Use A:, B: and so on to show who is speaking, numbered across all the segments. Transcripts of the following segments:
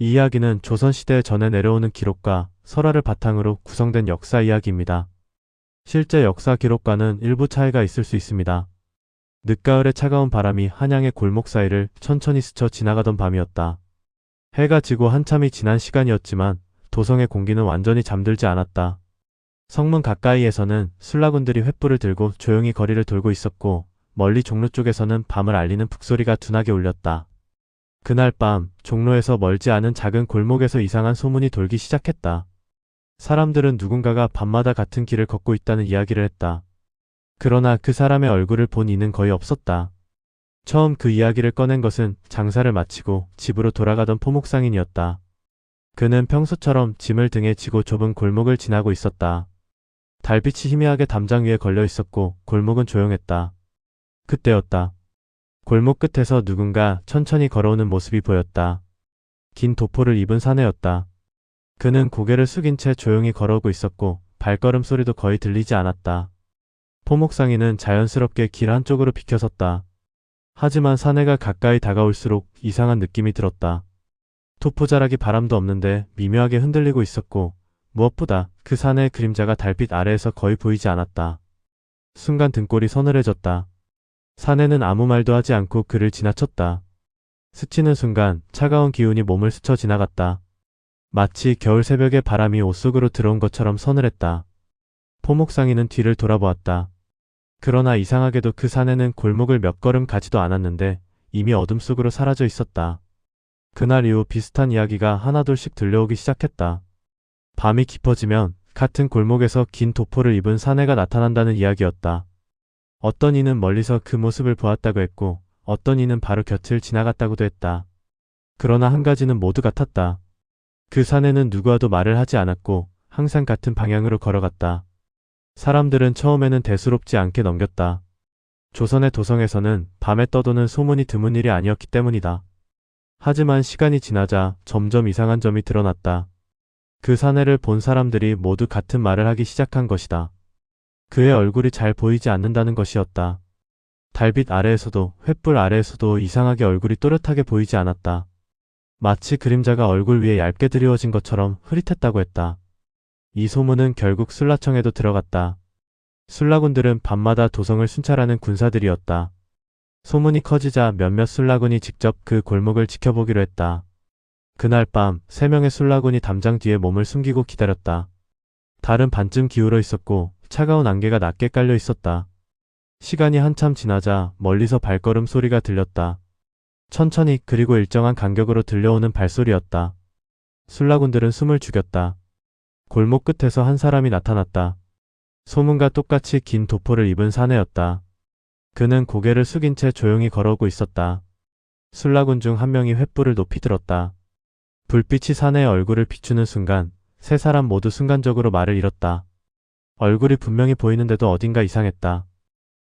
A: 이 이야기는 조선시대에 전해 내려오는 기록과 설화를 바탕으로 구성된 역사 이야기입니다. 실제 역사 기록과는 일부 차이가 있을 수 있습니다. 늦가을의 차가운 바람이 한양의 골목 사이를 천천히 스쳐 지나가던 밤이었다. 해가 지고 한참이 지난 시간이었지만 도성의 공기는 완전히 잠들지 않았다. 성문 가까이에서는 술라군들이 횃불을 들고 조용히 거리를 돌고 있었고, 멀리 종로 쪽에서는 밤을 알리는 북소리가 둔하게 울렸다. 그날 밤 종로에서 멀지 않은 작은 골목에서 이상한 소문이 돌기 시작했다. 사람들은 누군가가 밤마다 같은 길을 걷고 있다는 이야기를 했다. 그러나 그 사람의 얼굴을 본 이는 거의 없었다. 처음 그 이야기를 꺼낸 것은 장사를 마치고 집으로 돌아가던 포목상인이었다. 그는 평소처럼 짐을 등에 지고 좁은 골목을 지나고 있었다. 달빛이 희미하게 담장 위에 걸려 있었고 골목은 조용했다. 그때였다. 골목 끝에서 누군가 천천히 걸어오는 모습이 보였다. 긴 도포를 입은 사내였다. 그는 고개를 숙인 채 조용히 걸어오고 있었고 발걸음 소리도 거의 들리지 않았다. 포목상인은 자연스럽게 길 한쪽으로 비켜섰다. 하지만 사내가 가까이 다가올수록 이상한 느낌이 들었다. 토포자락이 바람도 없는데 미묘하게 흔들리고 있었고, 무엇보다 그 사내의 그림자가 달빛 아래에서 거의 보이지 않았다. 순간 등골이 서늘해졌다. 사내는 아무 말도 하지 않고 그를 지나쳤다. 스치는 순간 차가운 기운이 몸을 스쳐 지나갔다. 마치 겨울 새벽에 바람이 옷 속으로 들어온 것처럼 서늘했다. 포목상인은 뒤를 돌아보았다. 그러나 이상하게도 그 사내는 골목을 몇 걸음 가지도 않았는데 이미 어둠 속으로 사라져 있었다. 그날 이후 비슷한 이야기가 하나둘씩 들려오기 시작했다. 밤이 깊어지면 같은 골목에서 긴 도포를 입은 사내가 나타난다는 이야기였다. 어떤 이는 멀리서 그 모습을 보았다고 했고, 어떤 이는 바로 곁을 지나갔다고도 했다. 그러나 한 가지는 모두 같았다. 그 사내는 누구와도 말을 하지 않았고 항상 같은 방향으로 걸어갔다. 사람들은 처음에는 대수롭지 않게 넘겼다. 조선의 도성에서는 밤에 떠도는 소문이 드문 일이 아니었기 때문이다. 하지만 시간이 지나자 점점 이상한 점이 드러났다. 그 사내를 본 사람들이 모두 같은 말을 하기 시작한 것이다. 그의 얼굴이 잘 보이지 않는다는 것이었다. 달빛 아래에서도 횃불 아래에서도 이상하게 얼굴이 또렷하게 보이지 않았다. 마치 그림자가 얼굴 위에 얇게 드리워진 것처럼 흐릿했다고 했다. 이 소문은 결국 술라청에도 들어갔다. 술라군들은 밤마다 도성을 순찰하는 군사들이었다. 소문이 커지자 몇몇 술라군이 직접 그 골목을 지켜보기로 했다. 그날 밤 3명의 술라군이 담장 뒤에 몸을 숨기고 기다렸다. 달은 반쯤 기울어 있었고 차가운 안개가 낮게 깔려 있었다. 시간이 한참 지나자 멀리서 발걸음 소리가 들렸다. 천천히 그리고 일정한 간격으로 들려오는 발소리였다. 술라군들은 숨을 죽였다. 골목 끝에서 한 사람이 나타났다. 소문과 똑같이 긴 도포를 입은 사내였다. 그는 고개를 숙인 채 조용히 걸어오고 있었다. 술라군 중 한 명이 횃불을 높이 들었다. 불빛이 사내의 얼굴을 비추는 순간 세 사람 모두 순간적으로 말을 잃었다. 얼굴이 분명히 보이는데도 어딘가 이상했다.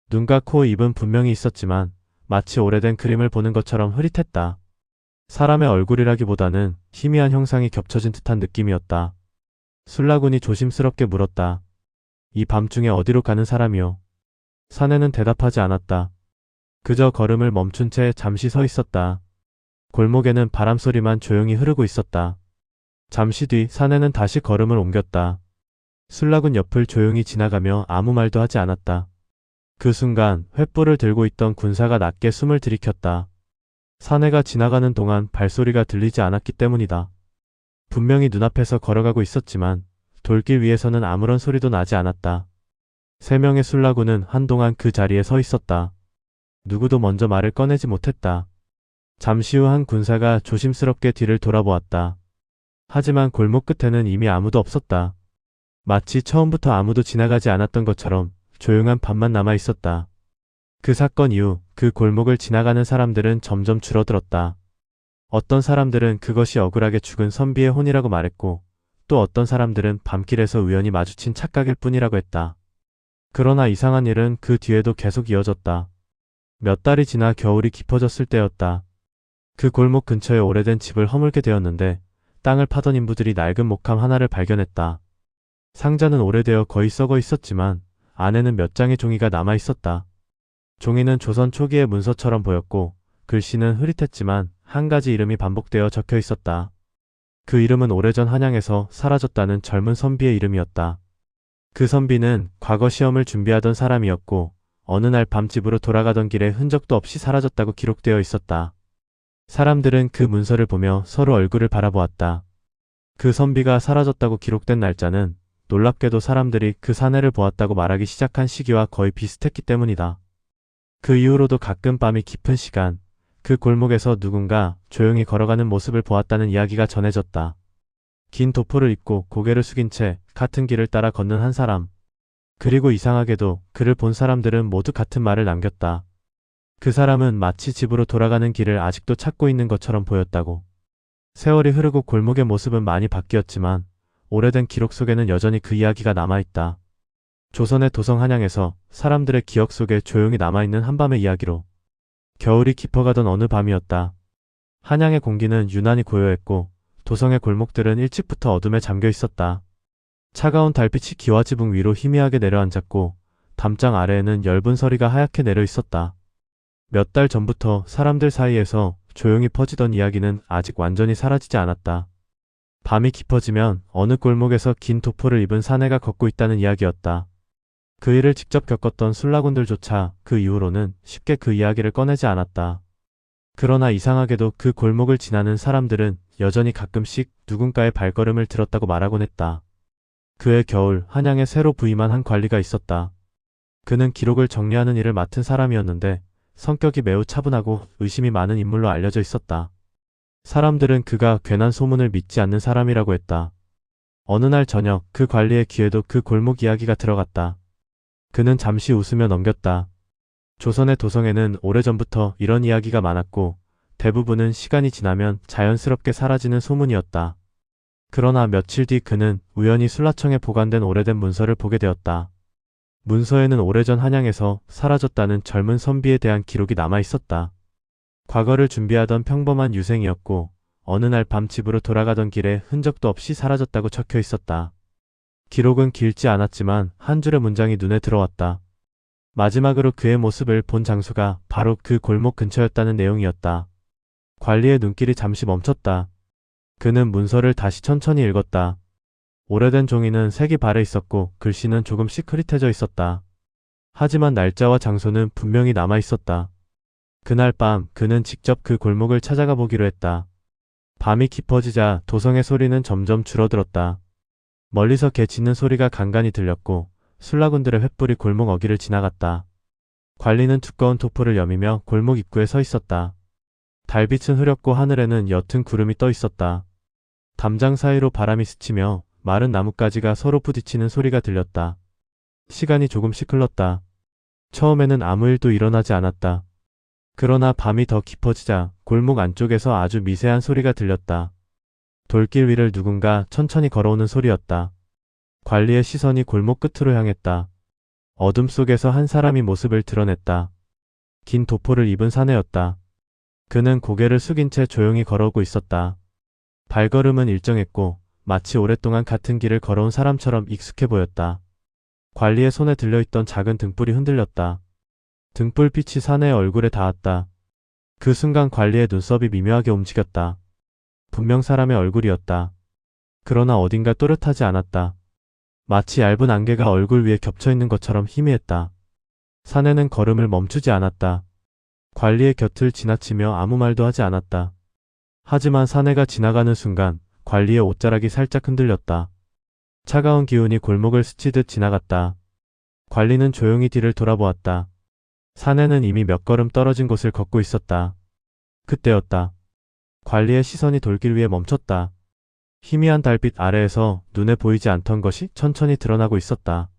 A: 눈과 코, 입은 분명히 있었지만 마치 오래된 그림을 보는 것처럼 흐릿했다. 사람의 얼굴이라기보다는 희미한 형상이 겹쳐진 듯한 느낌이었다. 술라군이 조심스럽게 물었다. 이 밤중에 어디로 가는 사람이요? 사내는 대답하지 않았다. 그저 걸음을 멈춘 채 잠시 서 있었다. 골목에는 바람소리만 조용히 흐르고 있었다. 잠시 뒤 사내는 다시 걸음을 옮겼다. 술라군 옆을 조용히 지나가며 아무 말도 하지 않았다. 그 순간 횃불을 들고 있던 군사가 낮게 숨을 들이켰다. 사내가 지나가는 동안 발소리가 들리지 않았기 때문이다. 분명히 눈앞에서 걸어가고 있었지만 돌길 위에서는 아무런 소리도 나지 않았다. 3명의 술라군은 한동안 그 자리에 서 있었다. 누구도 먼저 말을 꺼내지 못했다. 잠시 후 한 군사가 조심스럽게 뒤를 돌아보았다. 하지만 골목 끝에는 이미 아무도 없었다. 마치 처음부터 아무도 지나가지 않았던 것처럼 조용한 밤만 남아 있었다. 그 사건 이후 그 골목을 지나가는 사람들은 점점 줄어들었다. 어떤 사람들은 그것이 억울하게 죽은 선비의 혼이라고 말했고, 또 어떤 사람들은 밤길에서 우연히 마주친 착각일 뿐이라고 했다. 그러나 이상한 일은 그 뒤에도 계속 이어졌다. 몇 달이 지나 겨울이 깊어졌을 때였다. 그 골목 근처에 오래된 집을 허물게 되었는데 땅을 파던 인부들이 낡은 목함 하나를 발견했다. 상자는 오래되어 거의 썩어 있었지만 안에는 몇 장의 종이가 남아 있었다. 종이는 조선 초기의 문서처럼 보였고 글씨는 흐릿했지만 한 가지 이름이 반복되어 적혀 있었다. 그 이름은 오래전 한양에서 사라졌다는 젊은 선비의 이름이었다. 그 선비는 과거 시험을 준비하던 사람이었고 어느 날 밤 집으로 돌아가던 길에 흔적도 없이 사라졌다고 기록되어 있었다. 사람들은 그 문서를 보며 서로 얼굴을 바라보았다. 그 선비가 사라졌다고 기록된 날짜는 놀랍게도 사람들이 그 사내를 보았다고 말하기 시작한 시기와 거의 비슷했기 때문이다. 그 이후로도 가끔 밤이 깊은 시간, 그 골목에서 누군가 조용히 걸어가는 모습을 보았다는 이야기가 전해졌다. 긴 도포를 입고 고개를 숙인 채 같은 길을 따라 걷는 한 사람. 그리고 이상하게도 그를 본 사람들은 모두 같은 말을 남겼다. 그 사람은 마치 집으로 돌아가는 길을 아직도 찾고 있는 것처럼 보였다고. 세월이 흐르고 골목의 모습은 많이 바뀌었지만 오래된 기록 속에는 여전히 그 이야기가 남아있다. 조선의 도성 한양에서 사람들의 기억 속에 조용히 남아있는 한밤의 이야기로. 겨울이 깊어가던 어느 밤이었다. 한양의 공기는 유난히 고요했고 도성의 골목들은 일찍부터 어둠에 잠겨 있었다. 차가운 달빛이 기와 지붕 위로 희미하게 내려앉았고 담장 아래에는 엷은 서리가 하얗게 내려 있었다. 몇 달 전부터 사람들 사이에서 조용히 퍼지던 이야기는 아직 완전히 사라지지 않았다. 밤이 깊어지면 어느 골목에서 긴 도포를 입은 사내가 걷고 있다는 이야기였다. 그 일을 직접 겪었던 술라군들조차 그 이후로는 쉽게 그 이야기를 꺼내지 않았다. 그러나 이상하게도 그 골목을 지나는 사람들은 여전히 가끔씩 누군가의 발걸음을 들었다고 말하곤 했다. 그해 겨울 한양에 새로 부임한 한 관리가 있었다. 그는 기록을 정리하는 일을 맡은 사람이었는데 성격이 매우 차분하고 의심이 많은 인물로 알려져 있었다. 사람들은 그가 괜한 소문을 믿지 않는 사람이라고 했다. 어느 날 저녁 그 관리의 귀에도 그 골목 이야기가 들어갔다. 그는 잠시 웃으며 넘겼다. 조선의 도성에는 오래전부터 이런 이야기가 많았고 대부분은 시간이 지나면 자연스럽게 사라지는 소문이었다. 그러나 며칠 뒤 그는 우연히 술라청에 보관된 오래된 문서를 보게 되었다. 문서에는 오래전 한양에서 사라졌다는 젊은 선비에 대한 기록이 남아 있었다. 과거를 준비하던 평범한 유생이었고 어느 날 밤 집으로 돌아가던 길에 흔적도 없이 사라졌다고 적혀 있었다. 기록은 길지 않았지만 한 줄의 문장이 눈에 들어왔다. 마지막으로 그의 모습을 본 장소가 바로 그 골목 근처였다는 내용이었다. 관리의 눈길이 잠시 멈췄다. 그는 문서를 다시 천천히 읽었다. 오래된 종이는 색이 바래 있었고 글씨는 조금씩 흐릿해져 있었다. 하지만 날짜와 장소는 분명히 남아 있었다. 그날 밤 그는 직접 그 골목을 찾아가 보기로 했다. 밤이 깊어지자 도성의 소리는 점점 줄어들었다. 멀리서 개 짖는 소리가 간간히 들렸고 술라군들의 횃불이 골목 어귀를 지나갔다. 관리는 두꺼운 도포를 여미며 골목 입구에 서 있었다. 달빛은 흐렸고 하늘에는 옅은 구름이 떠 있었다. 담장 사이로 바람이 스치며 마른 나뭇가지가 서로 부딪히는 소리가 들렸다. 시간이 조금씩 흘렀다. 처음에는 아무 일도 일어나지 않았다. 그러나 밤이 더 깊어지자 골목 안쪽에서 아주 미세한 소리가 들렸다. 돌길 위를 누군가 천천히 걸어오는 소리였다. 관리의 시선이 골목 끝으로 향했다. 어둠 속에서 한 사람이 모습을 드러냈다. 긴 도포를 입은 사내였다. 그는 고개를 숙인 채 조용히 걸어오고 있었다. 발걸음은 일정했고 마치 오랫동안 같은 길을 걸어온 사람처럼 익숙해 보였다. 관리의 손에 들려있던 작은 등불이 흔들렸다. 등불빛이 사내의 얼굴에 닿았다. 그 순간 관리의 눈썹이 미묘하게 움직였다. 분명 사람의 얼굴이었다. 그러나 어딘가 또렷하지 않았다. 마치 얇은 안개가 얼굴 위에 겹쳐있는 것처럼 희미했다. 사내는 걸음을 멈추지 않았다. 관리의 곁을 지나치며 아무 말도 하지 않았다. 하지만 사내가 지나가는 순간 관리의 옷자락이 살짝 흔들렸다. 차가운 기운이 골목을 스치듯 지나갔다. 관리는 조용히 뒤를 돌아보았다. 사내는 이미 몇 걸음 떨어진 곳을 걷고 있었다. 그때였다. 관리의 시선이 돌길 위에 멈췄다. 희미한 달빛 아래에서 눈에 보이지 않던 것이 천천히 드러나고 있었다.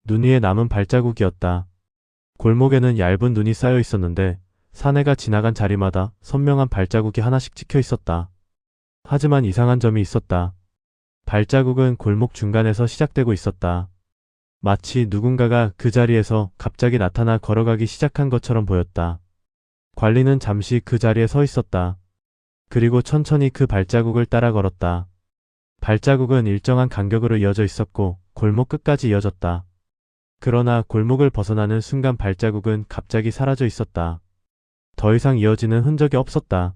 A: 눈 위에 남은 발자국이었다. 골목에는 얇은 눈이 쌓여 있었는데 사내가 지나간 자리마다 선명한 발자국이 하나씩 찍혀 있었다. 하지만 이상한 점이 있었다. 발자국은 골목 중간에서 시작되고 있었다. 마치 누군가가 그 자리에서 갑자기 나타나 걸어가기 시작한 것처럼 보였다. 관리는 잠시 그 자리에 서 있었다. 그리고 천천히 그 발자국을 따라 걸었다. 발자국은 일정한 간격으로 이어져 있었고 골목 끝까지 이어졌다. 그러나 골목을 벗어나는 순간 발자국은 갑자기 사라져 있었다. 더 이상 이어지는 흔적이 없었다.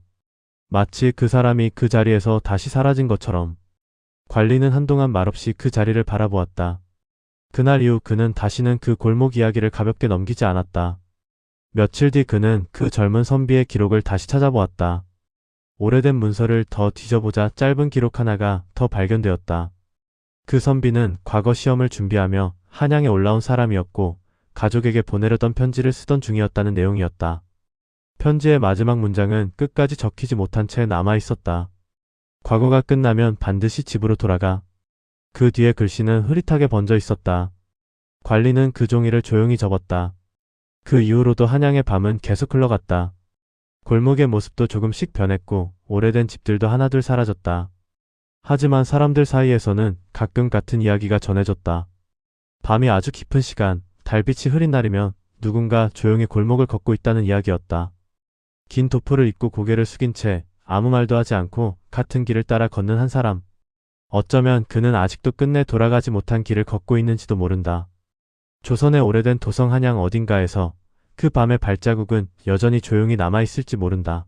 A: 마치 그 사람이 그 자리에서 다시 사라진 것처럼. 관리는 한동안 말없이 그 자리를 바라보았다. 그날 이후 그는 다시는 그 골목 이야기를 가볍게 넘기지 않았다. 며칠 뒤 그는 그 젊은 선비의 기록을 다시 찾아보았다. 오래된 문서를 더 뒤져보자 짧은 기록 하나가 더 발견되었다. 그 선비는 과거 시험을 준비하며 한양에 올라온 사람이었고 가족에게 보내려던 편지를 쓰던 중이었다는 내용이었다. 편지의 마지막 문장은 끝까지 적히지 못한 채 남아 있었다. 과거가 끝나면 반드시 집으로 돌아가. 그 뒤에 글씨는 흐릿하게 번져 있었다. 관리는 그 종이를 조용히 접었다. 그 이후로도 한양의 밤은 계속 흘러갔다. 골목의 모습도 조금씩 변했고 오래된 집들도 하나둘 사라졌다. 하지만 사람들 사이에서는 가끔 같은 이야기가 전해졌다. 밤이 아주 깊은 시간, 달빛이 흐린 날이면 누군가 조용히 골목을 걷고 있다는 이야기였다. 긴 도포를 입고 고개를 숙인 채 아무 말도 하지 않고 같은 길을 따라 걷는 한 사람. 어쩌면 그는 아직도 끝내 돌아가지 못한 길을 걷고 있는지도 모른다. 조선의 오래된 도성 한양 어딘가에서 그 밤의 발자국은 여전히 조용히 남아있을지 모른다.